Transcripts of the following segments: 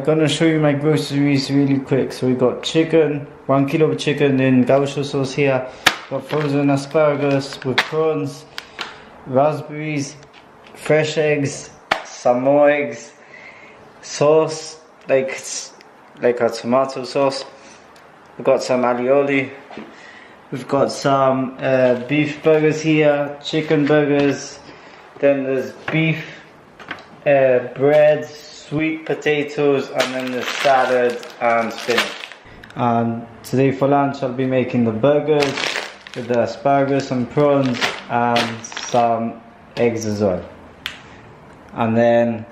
gonna show you my groceries really quick. So we got chicken, 1 kilo of chicken in gaucho sauce here. Got frozen asparagus with prawns, raspberries, fresh eggs, some more eggs, sauce like a tomato sauce. We've got some alioli. We've got some beef burgers here, chicken burgers. Then there's beef, bread, sweet potatoes, and then there's salad and spinach. And today for lunch I'll be making the burgers with the asparagus and prawns and some eggs as well. And then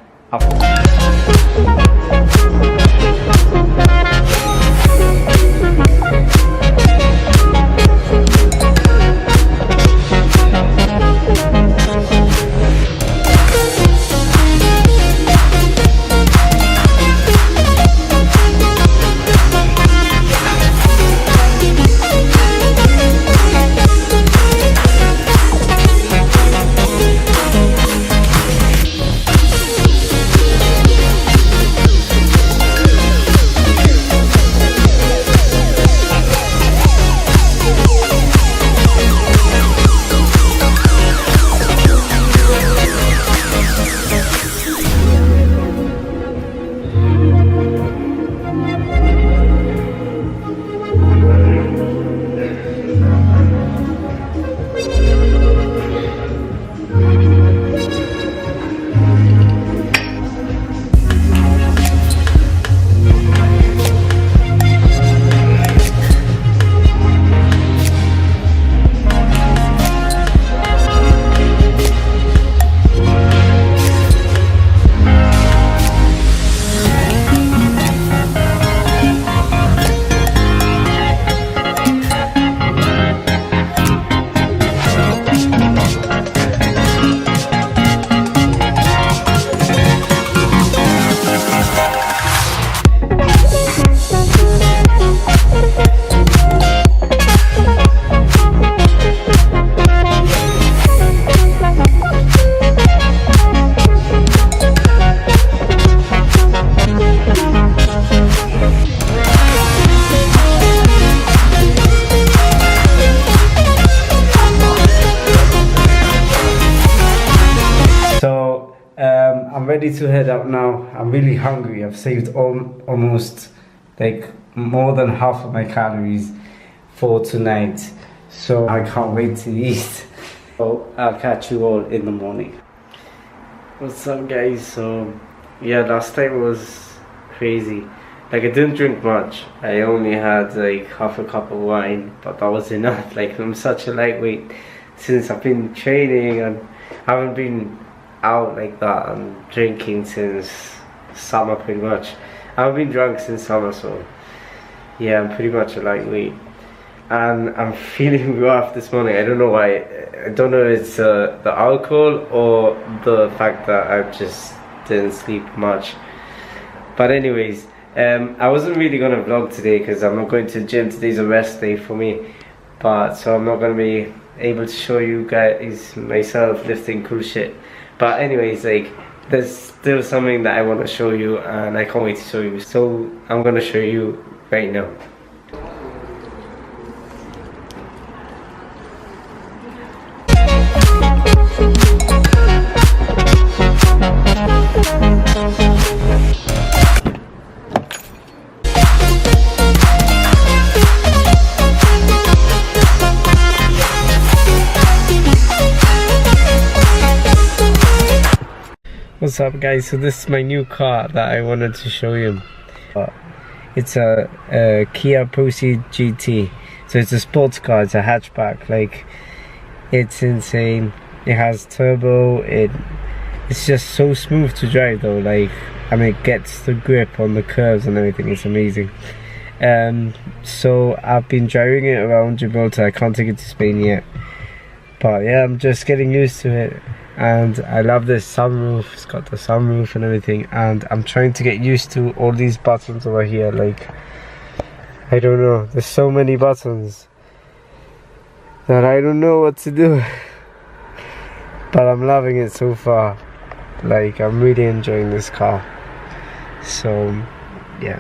I'm ready to head out now. I'm really hungry. I've saved almost like more than half of my calories for tonight, so I can't wait to eat. So I'll catch you all in the morning. What's up, guys? So yeah, last night was crazy. Like, I didn't drink much. I only had like half a cup of wine, but that was enough. Like, I'm such a lightweight since I've been training and haven't been out like that and drinking since summer pretty much. I've been drunk since summer, so yeah, I'm pretty much a lightweight. And I'm feeling rough this morning. I don't know why. I don't know if it's the alcohol or the fact that I just didn't sleep much. But anyways, I wasn't really gonna vlog today because I'm not going to the gym. Today's a rest day for me, but so I'm not gonna be able to show you guys myself lifting cool shit. But anyways, like, there's still something that I want to show you and I can't wait to show you. So I'm gonna show you right now. What's up, guys? So this is my new car that I wanted to show you. It's a Kia Proceed GT. So it's a sports car, it's a hatchback. Like, it's insane. It has turbo. It's just so smooth to drive though. Like, I mean, it gets the grip on the curves and everything. It's amazing. So I've been driving it around Gibraltar. I can't take it to Spain yet, but yeah, I'm just getting used to it. And I love this sunroof. It's got the sunroof and everything, and I'm trying to get used to all these buttons over here. Like, I don't know, there's so many buttons that I don't know what to do. But I'm loving it so far. Like, I'm really enjoying this car. So Yeah.